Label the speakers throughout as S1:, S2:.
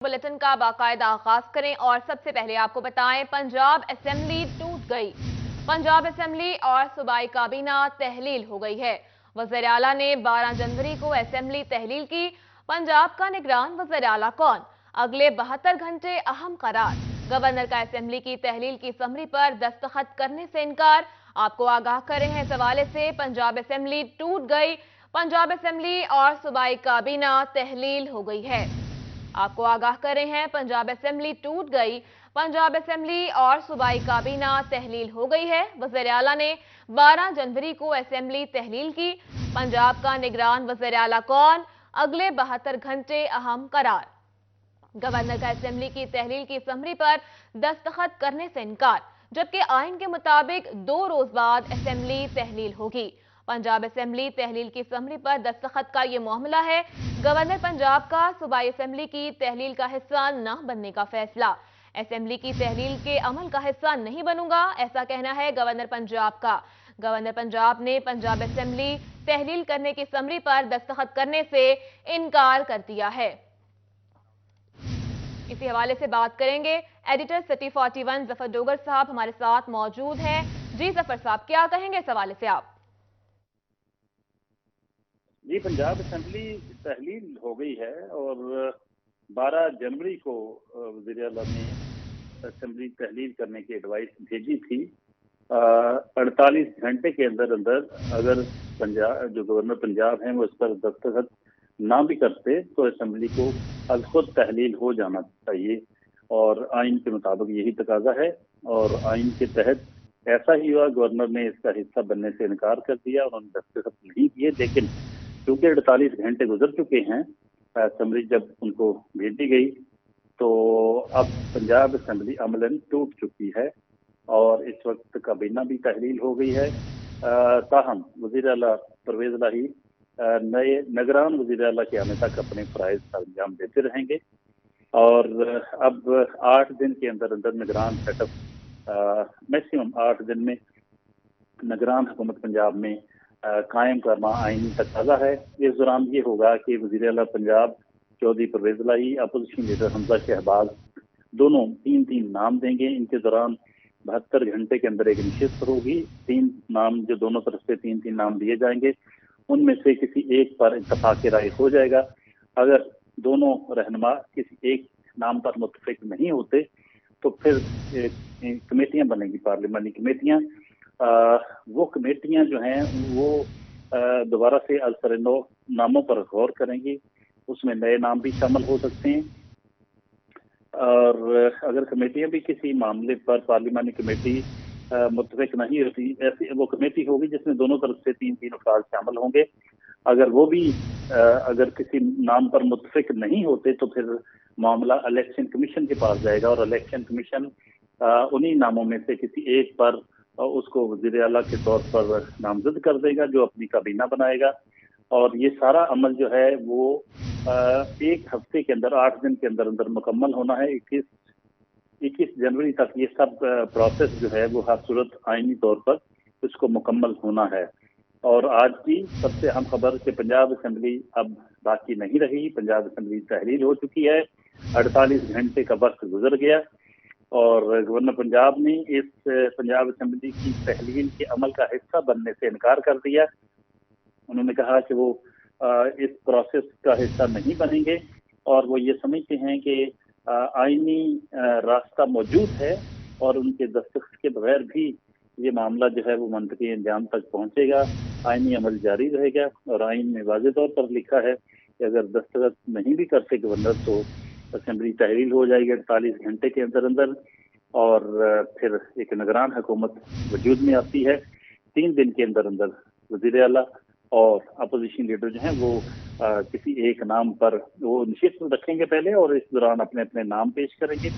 S1: Bulletin का बाकायदा आगाज करें और सबसे पहले आपको बताएं, पंजाब असेंबली टूट गई। पंजाब असेंबली और सूबाई काबीना तहलील हो गई है। वज़ीर आला ने 12 जनवरी को असेंबली तहलील की। पंजाब का निगरान वज़ीर आला कौन, अगले 72 घंटे अहम करार। गवर्नर का असेंबली की तहलील की समरी पर दस्तखत करने से इनकार। आपको आगाह कर रहे हैं इस हवाले से, पंजाब असेंबली टूट गई। पंजाब असेंबली और सूबाई काबीना तहलील हो गई है। आपको आगाह कर रहे हैं, पंजाब असेंबली टूट गई। पंजाब असेंबली और सूबाई काबीना तहलील हो गई है। वज़ीर आला ने 12 जनवरी को असेंबली तहलील की। पंजाब का निगरान वज़ीर आला कौन, अगले 72 घंटे अहम करार। गवर्नर का असेंबली की तहलील की समरी पर दस्तखत करने से इनकार, जबकि आइन के मुताबिक 2 रोज बाद असेंबली तहलील होगी। पंजाब असेंबली तहलील की समरी पर दस्तखत का ये मामला है। गवर्नर पंजाब का सूबाई असेंबली की तहलील का हिस्सा न बनने का फैसला। असेंबली की तहलील के अमल का हिस्सा नहीं बनूंगा, ऐसा कहना है गवर्नर पंजाब का। गवर्नर पंजाब ने पंजाब असेंबली तहलील करने की समरी पर दस्तखत करने से इनकार कर दिया है। इसी हवाले से बात करेंगे, एडिटर सिटी 41 जफर डोगर साहब हमारे साथ मौजूद हैं। जी जफर साहब, क्या कहेंगे इस हवाले से आप?
S2: जी, पंजाब असेंबली तहलील हो गई है और 12 जनवरी को वज़ीर आला ने असेंबली तहलील करने की एडवाइस भेजी थी। 48 घंटे के अंदर अंदर अगर पंजाब जो गवर्नर पंजाब हैं वो इस पर दस्तखत ना भी करते तो असेंबली को अब खुद तहलील हो जाना चाहिए और आइन के मुताबिक यही तकाजा है और आइन के तहत ऐसा ही हुआ। गवर्नर ने इसका हिस्सा बनने से इनकार कर दिया, उन्होंने दस्तखत नहीं किए, लेकिन क्योंकि 48 घंटे गुजर चुके हैं असेंबली जब उनको भेजी गई, तो अब पंजाब असेंबली अमलन टूट चुकी है और इस वक्त काबीना भी तहलील हो गई है। ताहम वज़ीर आला परवेज़ इलाही नए निगरान वज़ीर आला के आने तक अपने फ़राइज़ का अंजाम देते रहेंगे और अब 8 दिन के अंदर अंदर निगरान सेटअप मैक्सिमम 8 दिन में निगरान हुकूमत पंजाब में कायम करना आईनी तकाजा है। इस दौरान ये होगा कि वज़ीर आला पंजाब चौधरी परवेज़ इलाही, अपोजिशन लीडर हमजा शहबाज दोनों 3-3 नाम देंगे। इनके दौरान 72 घंटे के अंदर एक नशिस्त होगी। 3 नाम जो दोनों तरफ से 3-3 नाम दिए जाएंगे, उनमें से किसी एक पर इत्तफाक राय हो जाएगा। अगर दोनों रहनुमा किसी एक नाम पर मुत्तफिक नहीं होते तो फिर कमेटियां बनेंगी, पार्लियामानी कमेटियां। वो कमेटियां जो हैं वो दोबारा से अलसरनो नामों पर गौर करेंगी, उसमें नए नाम भी शामिल हो सकते हैं। और अगर कमेटियां भी किसी मामले पर पार्लियामानी कमेटी मुत्तफिक नहीं होती, ऐसी वो कमेटी होगी जिसमें दोनों तरफ से 3-3 अफराद शामिल होंगे। अगर वो भी अगर किसी नाम पर मुत्तफिक नहीं होते तो फिर मामला इलेक्शन कमीशन के पास जाएगा और इलेक्शन कमीशन उन्हीं नामों में से किसी एक पर उसको वज़ीर आला के तौर पर नामजद कर देगा, जो अपनी काबीना बनाएगा। और ये सारा अमल जो है वो 1 हफ्ते के अंदर 8 दिन के अंदर अंदर मुकम्मल होना है। 21 जनवरी तक ये सब प्रोसेस जो है वो हर सूरत आईनी तौर पर इसको मुकम्मल होना है। और आज की सबसे अहम खबर कि पंजाब असेंबली अब बाकी नहीं रही, पंजाब असेंबली तहलील हो चुकी है। 48 घंटे का वक्त गुजर गया और गवर्नर पंजाब ने इस पंजाब असेंबली की तहलील के अमल का हिस्सा बनने से इनकार कर दिया। उन्होंने कहा कि वो इस प्रोसेस का हिस्सा नहीं बनेंगे और वो ये समझते हैं कि आईनी रास्ता मौजूद है और उनके दस्तखत के बगैर भी ये मामला जो है वो मंतकी अंजाम तक पहुंचेगा, आईनी अमल जारी रहेगा। और आइन में वाज़ेह तौर पर लिखा है कि अगर दस्तखत नहीं भी करते गवर्नर तो असेंबली तहलील हो जाएगी 48 घंटे के अंदर अंदर और फिर एक निगरान हुकूमत वजूद में आती है। 3 दिन के अंदर अंदर वज़ीर आला और अपोजिशन लीडर जो हैं वो किसी एक नाम पर वो नशिस्त रखेंगे पहले और इस दौरान अपने अपने नाम पेश करेंगे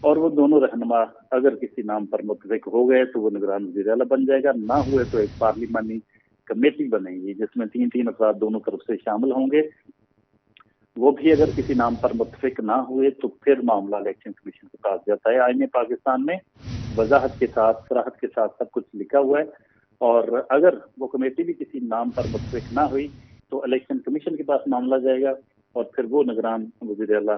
S2: और वो दोनों रहनुमा अगर किसी नाम पर मुत्तफिक हो गए तो वो निगरान वज़ीर आला बन जाएगा, ना हुए तो एक पार्लियामानी कमेटी बनेगी जिसमें 3-3 अफराद दोनों तरफ से शामिल होंगे। वो भी अगर किसी नाम पर मुत्तफिक ना हुए तो फिर मामला इलेक्शन कमीशन के पास जाता है। आईने पाकिस्तान में वजाहत के साथ, सराहत के साथ सब कुछ लिखा हुआ है और अगर वो कमेटी भी किसी नाम पर मुत्तफिक ना हुई तो इलेक्शन कमीशन के पास मामला जाएगा और फिर वो निगरान वज़ीर आला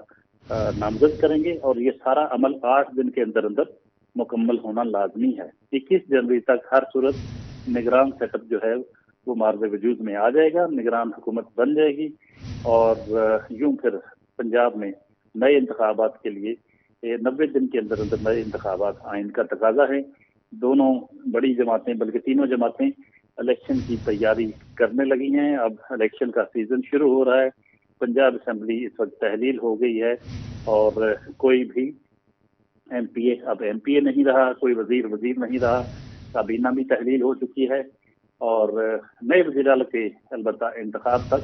S2: नामजद करेंगे और ये सारा अमल 8 दिन के अंदर अंदर मुकम्मल होना लाजमी है। 21 जनवरी तक हर सूरत निगरान सेटअप जो है वो मार्ज़ वजूद में आ जाएगा, निगरान हुकूमत बन जाएगी और यूं फिर पंजाब में नए इंतखाबात के लिए 90 दिन के अंदर अंदर नए इंतखाबात आइन का तकाजा है। दोनों बड़ी जमातें बल्कि तीनों जमातें इलेक्शन की तैयारी करने लगी हैं। अब इलेक्शन का सीजन शुरू हो रहा है। पंजाब असेंबली इस वक्त तहलील हो गई है और कोई भी एमपीए अब एमपीए नहीं रहा, कोई वजीर नहीं रहा, काबीना भी तहलील हो चुकी है और नए वज़ीर आला के अलबत्ता इंतखाब तक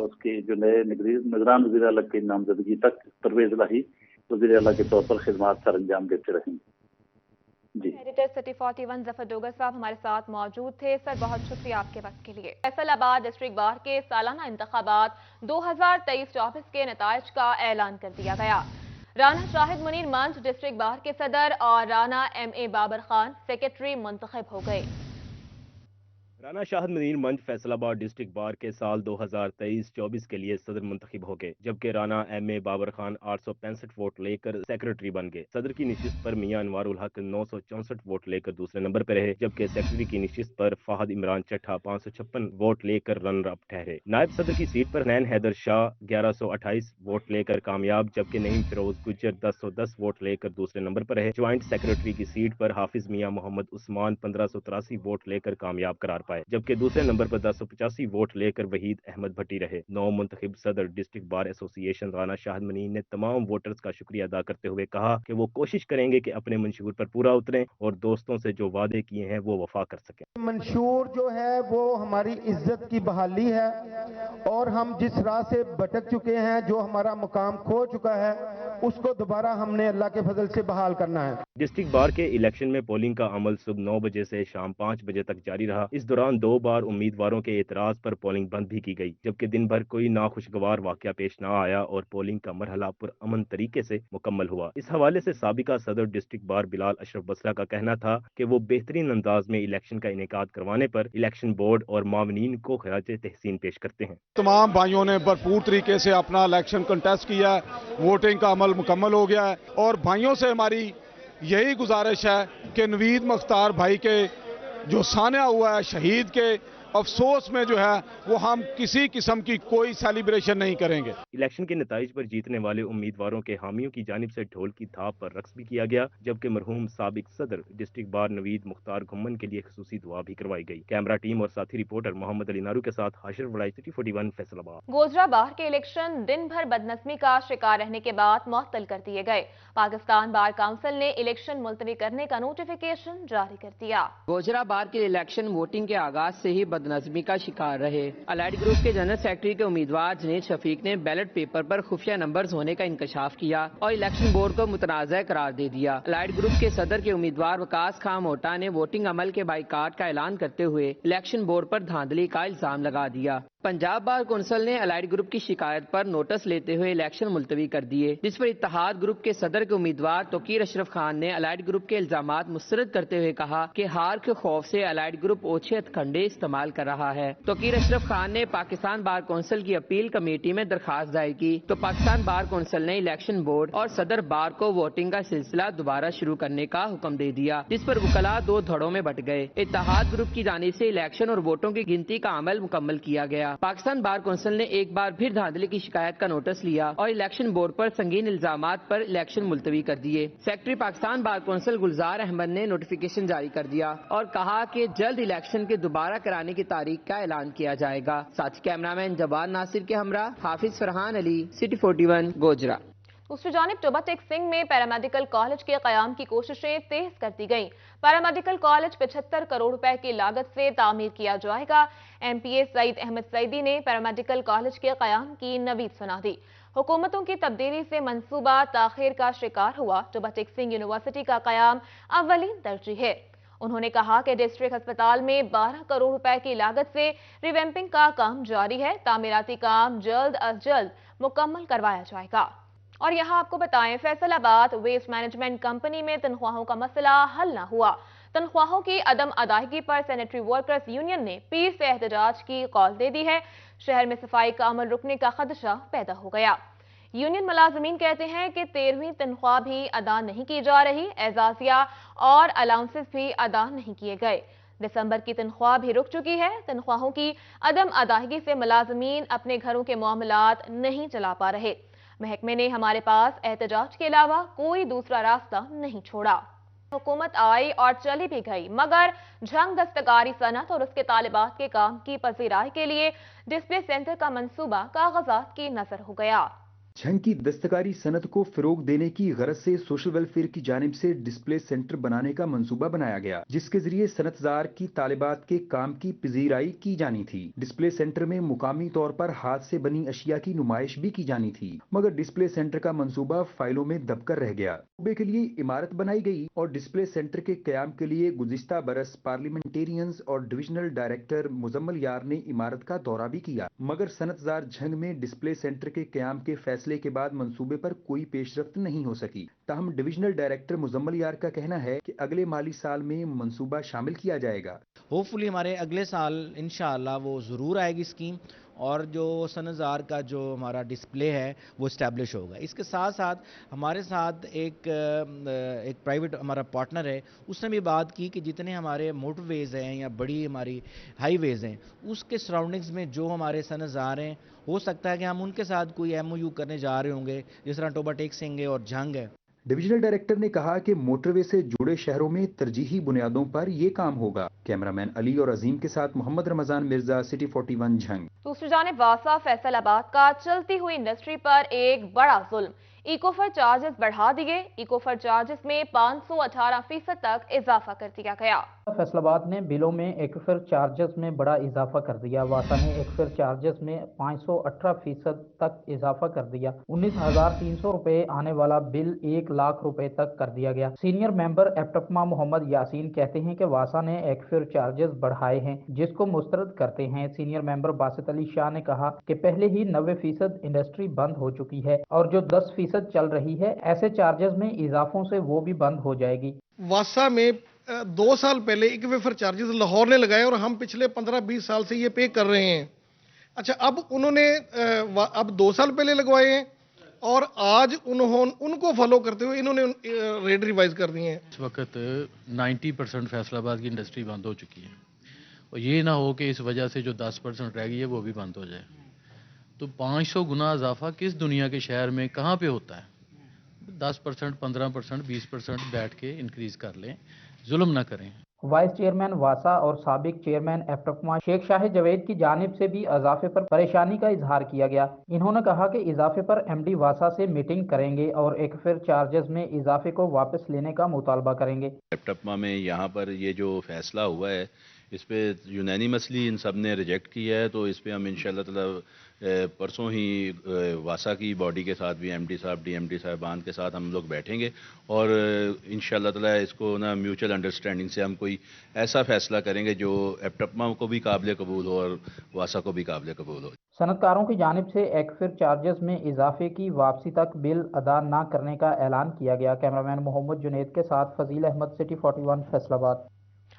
S2: उसके जो नए निगरान वज़ीर आला की नामजदगी तक परवेज़ इलाही वज़ीर आला के तौर पर खिदमात सर अंजाम देते रहेंगे। जी,
S1: एडिटर सिटी 41 जफर डोगर साहब हमारे साथ मौजूद थे। सर बहुत शुक्रिया आपके वक्त के लिए। फैसलाबाद डिस्ट्रिक्ट बार के सालाना इंतखाबात 2023-24 के नताइज का ऐलान कर दिया गया। राना शाहिद मुनीर मंच डिस्ट्रिक्ट बार के सदर और राना एम.ए. बाबर खान सेक्रेटरी मुंतखब हो गए।
S3: राना शाहिद मुनीर मंच फैसलाबाद डिस्ट्रिक्ट बार के साल 2023-24 के लिए सदर मुंतखब हो गए, जबकि राना एम.ए. बाबर खान 865 वोट लेकर सेक्रेटरी बन गए। सदर की निशिस्त पर मियां अनवारुल हक 964 वोट लेकर दूसरे नंबर पर रहे, जबकि सेक्रेटरी की निशिस्त पर फहद इमरान चट्ठा 556 वोट लेकर रनर अप ठहरे। नायब सदर की सीट पर हनैन हैदर शाह 1128 वोट लेकर कामयाब, जबकि नईम फिरोज गुज्जर 1010 वोट लेकर दूसरे नंबर पर रहे। ज्वाइंट सेक्रेटरी की सीट पर हाफिज मियां मोहम्मद उस्मान 1583 वोट लेकर कामयाब करार पाए, जबकि दूसरे नंबर पर 1085 वोट लेकर वहीद अहमद भट्टी रहे। नौ मुंतखब सदर district bar association Rana Shahid Munir ने तमाम वोटर्स का शुक्रिया अदा करते हुए कहा कि वो कोशिश करेंगे कि अपने मंशूर पर पूरा उतरें और दोस्तों से जो वादे किए हैं वो वफा कर सकें।
S4: मंशूर जो है वो हमारी इज्जत की बहाली है और हम जिस राह से भटक चुके हैं, जो हमारा मुकाम खो चुका है, उसको दोबारा हमने अल्लाह के फजल से बहाल करना है।
S3: डिस्ट्रिक्ट बार के इलेक्शन में पोलिंग का अमल सुबह 9 बजे से शाम 5 बजे तक जारी रहा। इस दौरान 2 बार उम्मीदवारों के एतराज पर पोलिंग बंद भी की गई, जबकि दिन भर कोई नाखुशगवार वाकया पेश न आया और पोलिंग का मरहला पुरअमन तरीके से मुकम्मल हुआ। इस हवाले से साबिका सदर डिस्ट्रिक्ट बार बिलाल अशरफ बसरा का कहना था कि वो बेहतरीन अंदाज में इलेक्शन का इनेकाद करवाने पर इलेक्शन बोर्ड और मावनीन को खराज तहसीन पेश करते हैं।
S5: तमाम भाइयों ने भरपूर तरीके से अपना इलेक्शन कंटेस्ट किया है, वोटिंग का अमल मुकम्मल हो गया है और भाइयों से हमारी यही गुजारिश है कि नवीद मुख्तार भाई के जो सान्या हुआ है शहीद के अफसोस में जो है वो हम किसी किस्म की कोई सेलिब्रेशन नहीं करेंगे।
S3: इलेक्शन के नताइज पर जीतने वाले उम्मीदवारों के हामियों की जानिब से ढोल की थाप पर रक्स भी किया गया, जबकि मरहूम साबिक सदर डिस्ट्रिक्ट बार नवीद मुख्तार घुम्मन के लिए खसूसी दुआ भी करवाई गई। कैमरा टीम और साथी रिपोर्टर मोहम्मद अली नारू के साथ हाशिर वलाई, सिटी 41 फैसलाबाद।
S1: गोजरा बार के इलेक्शन दिन भर बदनज़मी का शिकार रहने के बाद मुअत्तल कर दिए गए। पाकिस्तान बार काउंसिल ने इलेक्शन मुलतवी करने का नोटिफिकेशन जारी कर दिया।
S6: गोजरा बार के इलेक्शन वोटिंग के आगाज से ही बदनज़मी का शिकार रहे। अलाइड ग्रुप के जनरल सेक्रेटरी के उम्मीदवार जुनैद शफीक ने बैलेट पेपर पर खुफिया नंबर्स होने का इंकशाफ किया और इलेक्शन बोर्ड को मुतनाज़ा करार दे दिया। अलाइड ग्रुप के सदर के उम्मीदवार वकास खां मोटा ने वोटिंग अमल के बाइकाट का ऐलान करते हुए इलेक्शन बोर्ड पर धांधली का इल्जाम लगा दिया। पंजाब बार कौंसिल ने अलाइड ग्रुप की शिकायत पर नोटिस लेते हुए इलेक्शन मुलतवी कर दिए, जिस पर इत्तेहाद ग्रुप के सदर के उम्मीदवार तोकीर अशरफ खान ने अलाइड ग्रुप के इल्जामात मुस्तरद करते हुए कहा कि हार के खौफ से अलाइड ग्रुप ओछे हथकंडे इस्तेमाल कर रहा है। तोकीर अशरफ खान ने पाकिस्तान बार कौंसिल की अपील कमेटी में दरखास्त दायर की तो पाकिस्तान बार कौंसिल ने इलेक्शन बोर्ड और सदर बार को वोटिंग का सिलसिला दोबारा शुरू करने का हुक्म दे दिया, जिस पर वकला दो धड़ों में बट गए। इत्तेहाद ग्रुप की जानिब से इलेक्शन और वोटों की गिनती का अमल मुकम्मल किया गया। पाकिस्तान बार कौंसिल ने एक बार फिर धांधली की शिकायत का नोटिस लिया और इलेक्शन बोर्ड पर संगीन इल्जामात पर इलेक्शन मुलतवी कर दिए। सेक्रेटरी पाकिस्तान बार कौंसिल गुलजार अहमद ने नोटिफिकेशन जारी कर दिया और कहा कि जल्द इलेक्शन के दोबारा कराने की तारीख का ऐलान किया जाएगा। साथ ही कैमरामैन जवान नासिर के हमरा हाफिज फरहान अली, सिटी 41 गोजरा।
S1: दूसरी जानिब टोबा टेक सिंह में पैरामेडिकल कॉलेज के कयाम की कोशिशें तेज कर दी गईं। पैरामेडिकल कॉलेज 75 करोड़ रुपए की लागत से तामीर किया जाएगा। एमपीए सईद अहमद सईदी ने पैरामेडिकल कॉलेज के कयाम की नवीद सुना दी। हुकूमतों की तब्दीली से मंसूबा ताखीर का शिकार हुआ। टोबा टेक सिंह यूनिवर्सिटी का कयाम अव्वलीन तरजीह है। उन्होंने कहा कि डिस्ट्रिक्ट अस्पताल में 12 करोड़ रुपए की लागत से रिवैम्पिंग का काम जारी है। तामीराती काम जल्द अज जल्द मुकम्मल करवाया जाएगा। और यहाँ आपको बताएं, फैसलाबाद वेस्ट मैनेजमेंट कंपनी में तनख्वाहों का मसला हल न हुआ। तनख्वाहों की अदम अदायगी पर सैनिटरी वर्कर्स यूनियन ने पीर से एहतजाज की कॉल दे दी है। शहर में सफाई का अमल रुकने का खदशा पैदा हो गया। यूनियन मुलाजमीन कहते हैं कि 13वीं तनख्वाह भी अदा नहीं की जा रही, एजाजिया और अलाउंसेस भी अदा नहीं किए गए। दिसंबर की तनख्वाह भी रुक चुकी है। तनख्वाहों की अदम अदायगी से मुलाजमीन अपने घरों के मामलात नहीं चला पा रहे। महकमे ने हमारे पास एहतजाज के अलावा कोई दूसरा रास्ता नहीं छोड़ा। हुकूमत आई और चली भी गई, मगर झंग दस्तकारी सनत और उसके तालिबात के काम की पजीराई के लिए डिस्प्ले सेंटर का मंसूबा कागजात की नजर हो गया।
S7: झंग की दस्तकारी सनत को फरोग देने की गरज से सोशल वेलफेयर की जानिब से डिस्प्ले सेंटर बनाने का मंसूबा बनाया गया, जिसके जरिए सनतजार की तालिबात के काम की पजीराई की जानी थी। डिस्प्ले सेंटर में मुकामी तौर पर हाथ से बनी अशिया की नुमाइश भी की जानी थी, मगर डिस्प्ले सेंटर का मंसूबा फाइलों में दबकर रह गया। सूबे के लिए इमारत बनाई गई और डिस्प्ले सेंटर के कयाम के लिए गुज़िश्ता बरस पार्लियामेंटेरियंस और डिविजनल डायरेक्टर मुजम्मल यार ने इमारत का दौरा भी किया, मगर सनतजार झंग में डिस्प्ले सेंटर के कयाम के फैसले के बाद मंसूबे पर कोई पेशरफ्त नहीं हो सकी। ताहम डिविजनल डायरेक्टर मुजम्मल यार का कहना है कि अगले माली साल में मंसूबा शामिल किया जाएगा।
S8: होपफुली हमारे अगले साल इंशाअल्लाह वो ज़रूर आएगी स्कीम, और जो सनतजार का जो हमारा डिस्प्ले है वो इस्टेब्लिश होगा। इसके साथ साथ हमारे साथ एक प्राइवेट हमारा पार्टनर है, उसने भी बात की कि जितने हमारे मोटरवेज़ हैं या बड़ी हमारी हाईवेज़ हैं उसके सराउंडिंग्स में जो हमारे सनतजार हैं, हो सकता है कि हम उनके साथ कोई MOU करने जा रहे होंगे, जिस तरह टोबा टेक सिंह और झंग है।
S7: डिविजनल डायरेक्टर ने कहा कि मोटरवे से जुड़े शहरों में तरजीही बुनियादों पर ये काम होगा। कैमरामैन अली और अजीम के साथ मोहम्मद रमजान मिर्जा, सिटी 41 झंग।
S1: दूसरी जानिब वासा फैसलाबाद का चलती हुई इंडस्ट्री पर एक बड़ा जुल्म। इकोफर चार्जेस बढ़ा दिए। इकोफर चार्जेस में 518% तक इजाफा कर दिया गया।
S9: फैसलाबाद ने बिलों में एक्फर चार्जेस में बड़ा इजाफा कर दिया। वासा ने एक्फर चार्जेस में 518% तक इजाफा कर दिया। 19,300 रुपए आने वाला बिल 1 लाख रुपए तक कर दिया गया। सीनियर मेंबर एप्टमा मोहम्मद यासीन कहते हैं कि वासा ने एक्फर चार्जेस बढ़ाए हैं, जिसको मुस्तरद करते हैं। सीनियर मेंबर बासित अली शाह ने कहा कि पहले ही 90% इंडस्ट्री बंद हो चुकी है और जो 10% चल रही है, ऐसे चार्जेस में इजाफों से वो भी बंद हो जाएगी।
S10: वासा में 2 साल पहले एक वेफर चार्जेस लाहौर ने लगाए और हम पिछले 15-20 साल से ये पे कर रहे हैं। अच्छा, अब उन्होंने अब 2 साल पहले लगवाए हैं और आज उनको फॉलो करते हुए इन्होंने रेट रिवाइज कर दिए हैं।
S11: इस वक्त 90% फैसलाबाद की इंडस्ट्री बंद हो चुकी है और ये ना हो कि इस वजह से जो 10% रह गई है वो भी बंद हो जाए। तो 500 गुना इजाफा किस दुनिया के शहर में कहाँ पे होता है? 10%, 15%, 20% बैठ के इंक्रीज कर लें, जुल्म ना करें।
S9: वाइस चेयरमैन वासा और साबिक चेयरमैन एप्टमा शेख शाह जवेद की जानिब से भी इजाफे पर परेशानी का इजहार किया गया। इन्होंने कहा कि इजाफे पर MD वासा से मीटिंग करेंगे और एक्फर चार्जेस में इजाफे को वापस लेने का मुतालबा करेंगे।
S12: एप्टमा में यहाँ पर ये जो फैसला हुआ है इस पे यूनानिमसली इन सब ने रिजेक्ट किया है, तो इस पे हम इंशाल्लाह ताला परसों ही वासा की बॉडी के साथ भी MD साहब, DMD साहबान के साथ हम लोग बैठेंगे और इंशाल्लाह ताला इसको ना म्यूचुअल अंडरस्टैंडिंग से हम कोई ऐसा फैसला करेंगे जो एप्टमा को भी काबिल कबूल हो और वासा को भी काबिल कबूल हो।
S9: सनतकारों की जानिब से एक्फर चार्जेस में इजाफे की वापसी तक बिल अदा न करने का ऐलान किया गया। कैमरामैन मोहम्मद जुनेद के साथ फजील अहमद, सिटी 41 फैसलाबाद।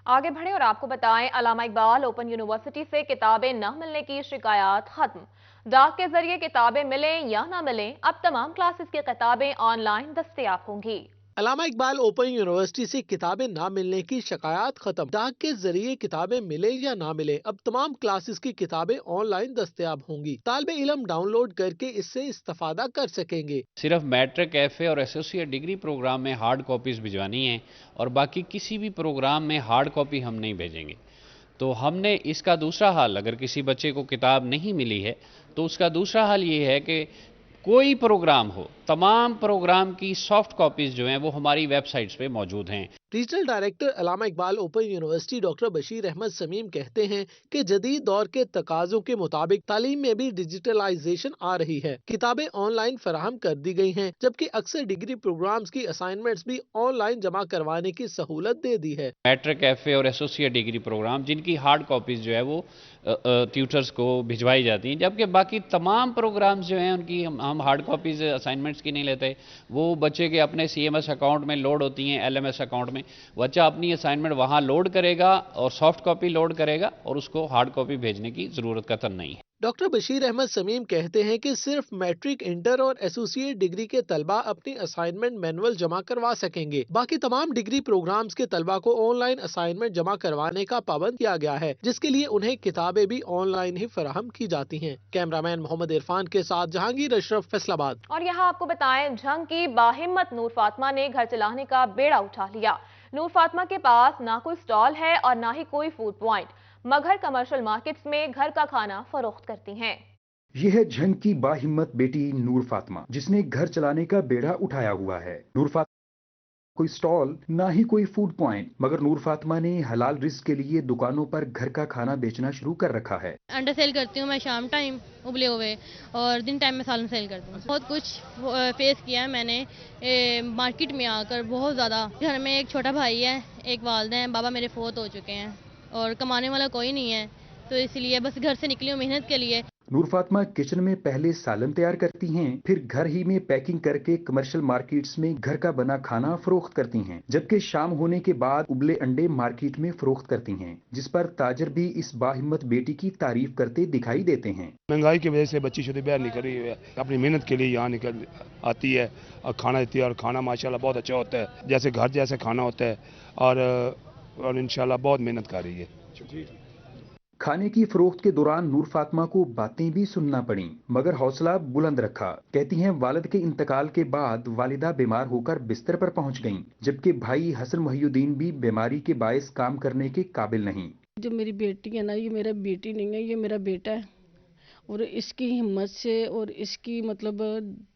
S1: आगे बढ़े और आपको बताएं, अल्लामा इकबाल ओपन यूनिवर्सिटी से किताबें न मिलने की शिकायत खत्म। डाक के जरिए किताबें मिलें या ना मिलें, अब तमाम क्लासेस की किताबें ऑनलाइन दस्तयाब होंगी।
S13: अल्लामा इकबाल ओपन यूनिवर्सिटी से किताबें ना मिलने की शिकायत खत्म। डाक के जरिए किताबें मिले या ना मिले, अब तमाम क्लासेस की किताबें ऑनलाइन दस्तयाब होंगी। तालिबे इल्म डाउनलोड करके इससे इस्तेफादा कर सकेंगे।
S14: सिर्फ मैट्रिक, FA और एसोसिएट डिग्री प्रोग्राम में हार्ड कॉपीज भिजवानी है और बाकी किसी भी प्रोग्राम में हार्ड कॉपी हम नहीं भेजेंगे। तो हमने इसका दूसरा हल, अगर किसी बच्चे को किताब नहीं मिली है तो उसका दूसरा हल ये है कि कोई प्रोग्राम हो, तमाम प्रोग्राम की सॉफ्ट कॉपीज जो हैं वो हमारी वेबसाइट्स पे मौजूद हैं।
S13: Regional director Allama Iqbal open university doctor Bashir Ahmad Samim कहते हैं कि जदीद दौर के तकाजों के मुताबिक तालीम में भी डिजिटलाइजेशन आ रही है। किताबें ऑनलाइन फराहम कर दी गई हैं, जबकि अक्सर डिग्री प्रोग्राम्स की असाइनमेंट्स भी ऑनलाइन जमा करवाने की सहूलत दे दी है।
S14: मैट्रिक, FA और एसोसिएट डिग्री प्रोग्राम जिनकी हार्ड कॉपीज जो है वो ट्यूटर्स को भिजवाई जाती हैं, जबकि बाकी तमाम प्रोग्राम्स जो हैं उनकी हम हार्ड कॉपीज असाइनमेंट्स की नहीं लेते। वो बच्चे के अपने CMS अकाउंट में लोड होती हैं, LMS अकाउंट में बच्चा अपनी असाइनमेंट वहां लोड करेगा और सॉफ्ट कॉपी लोड करेगा और उसको हार्ड कॉपी भेजने की जरूरत कतई नहीं है।
S13: डॉक्टर बशीर अहमद समीम कहते हैं कि सिर्फ मैट्रिक, इंटर और एसोसिएट डिग्री के तलबा अपनी असाइनमेंट मैनुअल जमा करवा सकेंगे। बाकी तमाम डिग्री प्रोग्राम्स के तलबा को ऑनलाइन असाइनमेंट जमा करवाने का पाबंद किया गया है, जिसके लिए उन्हें किताबें भी ऑनलाइन ही फराहम की जाती हैं। कैमरामैन मोहम्मद इरफान के साथ जहांगीर अशरफ, फैसलाबाद।
S1: और यहाँ आपको बताएं, झंग की बाहिम्मत नूर फातिमा ने घर चलाने का बेड़ा उठा लिया। नूर फातिमा के पास ना कोई स्टॉल है और ना ही कोई फूड पॉइंट, मगर कमर्शियल मार्केट्स में घर का खाना फरोख्त करती हैं।
S7: यह है झंग की बाहिम्मत बेटी नूर फातिमा, जिसने घर चलाने का बेड़ा उठाया हुआ है। नूर फातिमा कोई स्टॉल, ना ही कोई फूड पॉइंट, मगर नूर फातिमा ने हलाल रिस्क के लिए दुकानों पर घर का खाना बेचना शुरू कर रखा है।
S15: अंडा सेल करती हूँ मैं शाम टाइम उबले हुए, और दिन टाइम में सालन सेल करती हूँ। बहुत कुछ फेस किया है मैंने मार्केट में आकर, बहुत ज़्यादा। घर में एक छोटा भाई है, एक वालिद हैं, बाबा मेरे फौत हो चुके हैं और कमाने वाला कोई नहीं है, तो इसलिए बस घर से निकली हूँ मेहनत के लिए।
S7: नूर फातिमा किचन में पहले सालन तैयार करती हैं, फिर घर ही में पैकिंग करके कमर्शियल मार्केट्स में घर का बना खाना फरोख्त करती हैं, जबकि शाम होने के बाद उबले अंडे मार्केट में फरोख्त करती हैं, जिस पर ताजर भी इस बाहिम्मत बेटी की तारीफ करते दिखाई देते हैं।
S16: महंगाई की वजह से बच्ची शुरू बाहर निकल रही है, अपनी मेहनत के लिए यहाँ निकल आती है और खाना देती है, और खाना माशाल्लाह बहुत अच्छा होता है, जैसे घर जैसे खाना होता है, और इंशाल्लाह बहुत मेहनत कर रही है।
S7: खाने की फरोख्त के दौरान नूर फातिमा को बातें भी सुनना पड़ी, मगर हौसला बुलंद रखा। कहती हैं वालिद के इंतकाल के बाद वालिदा बीमार होकर बिस्तर पर पहुंच गईं, जबकि भाई हसन मुहियुद्दीन भी बीमारी के बायस काम करने के काबिल नहीं।
S17: जो मेरी बेटी है ना, ये मेरा बेटी नहीं है, ये मेरा बेटा है, और इसकी हिम्मत से और इसकी मतलब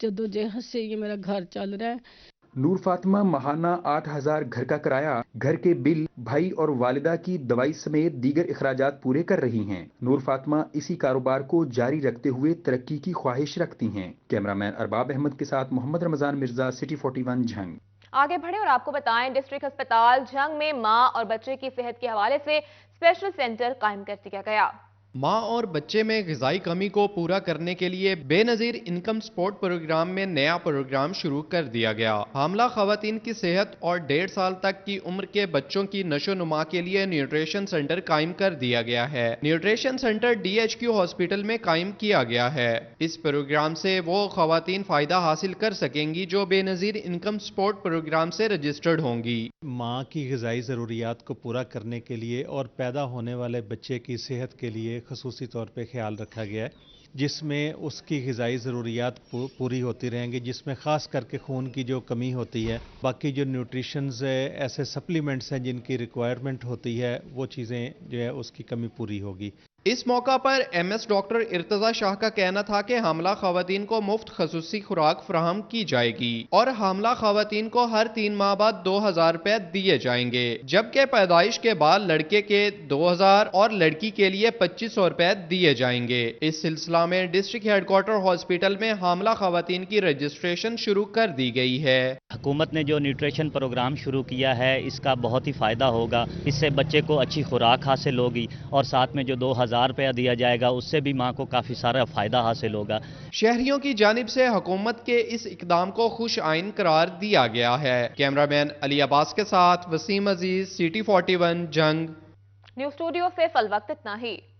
S17: जद्दोजहद से ये मेरा घर चल रहा है।
S7: नूर फातिमा माहाना 8,000 घर का किराया, घर के बिल, भाई और वालिदा की दवाई समेत दीगर अखराजात पूरे कर रही हैं। नूर फातिमा इसी कारोबार को जारी रखते हुए तरक्की की ख्वाहिश रखती हैं। कैमरामैन अरबाब अहमद के साथ मोहम्मद रमजान मिर्जा, सिटी 41 झंग।
S1: आगे बढ़े और आपको बताएं, डिस्ट्रिक्ट अस्पताल झंग में मां और बच्चे की सेहत के हवाले से स्पेशल सेंटर कायम कर दिया गया।
S18: माँ और बच्चे में ग़िज़ाई कमी को पूरा करने के लिए बेनज़ीर इनकम सपोर्ट प्रोग्राम में नया प्रोग्राम शुरू कर दिया गया। हामला ख़वातीन की सेहत और 1.5 साल तक की उम्र के बच्चों की नशो-नुमा के लिए न्यूट्रिशन सेंटर कायम कर दिया गया है। न्यूट्रिशन सेंटर DHQ हॉस्पिटल में कायम किया गया है। इस प्रोग्राम से वो ख़वातीन फ़ायदा हासिल कर सकेंगी जो बेनज़ीर इनकम सपोर्ट प्रोग्राम से रजिस्टर्ड होंगी।
S8: माँ की ग़िज़ाई ज़रूरियात को पूरा करने के लिए और पैदा होने वाले बच्चे की सेहत के लिए ख़ुसूसी तौर पे ख्याल रखा गया है, जिसमें उसकी ग़िज़ाई ज़रूरियात पूरी होती रहेंगी, जिसमें ख़ास करके खून की जो कमी होती है, बाकी जो न्यूट्रिशंस ऐसे सप्लीमेंट्स हैं जिनकी रिक्वायरमेंट होती है, वो चीज़ें जो है उसकी कमी पूरी होगी।
S18: इस मौका पर MS डॉक्टर इर्तज़ा शाह का कहना था कि हामला ख़वातीन को मुफ्त खसूसी खुराक फराहम की जाएगी और हामला ख़वातीन को हर 3 माह बाद 2,000 रुपए दिए जाएंगे, जबकि पैदाइश के बाद लड़के के 2,000 और लड़की के लिए 2,500 रुपए दिए जाएंगे। इस सिलसिला में डिस्ट्रिक्ट हेडक्वार्टर हॉस्पिटल में हामला ख़वातीन की रजिस्ट्रेशन शुरू कर दी गई है।
S19: हुकूमत ने जो न्यूट्रिशन प्रोग्राम शुरू किया है, इसका बहुत ही फ़ायदा होगा। इससे बच्चे को अच्छी खुराक हासिल होगी और साथ में जो 2,000 रुपया दिया जाएगा उससे भी माँ को काफ़ी सारा फ़ायदा हासिल होगा।
S18: शहरियों की जानिब से हुकूमत के इस इकदाम को खुश आइन करार दिया गया है। कैमरामैन अली अब्बास के साथ वसीम अजीज, सिटी 41 जंग।
S1: न्यूज़ स्टूडियो से फल वक्त इतना ही।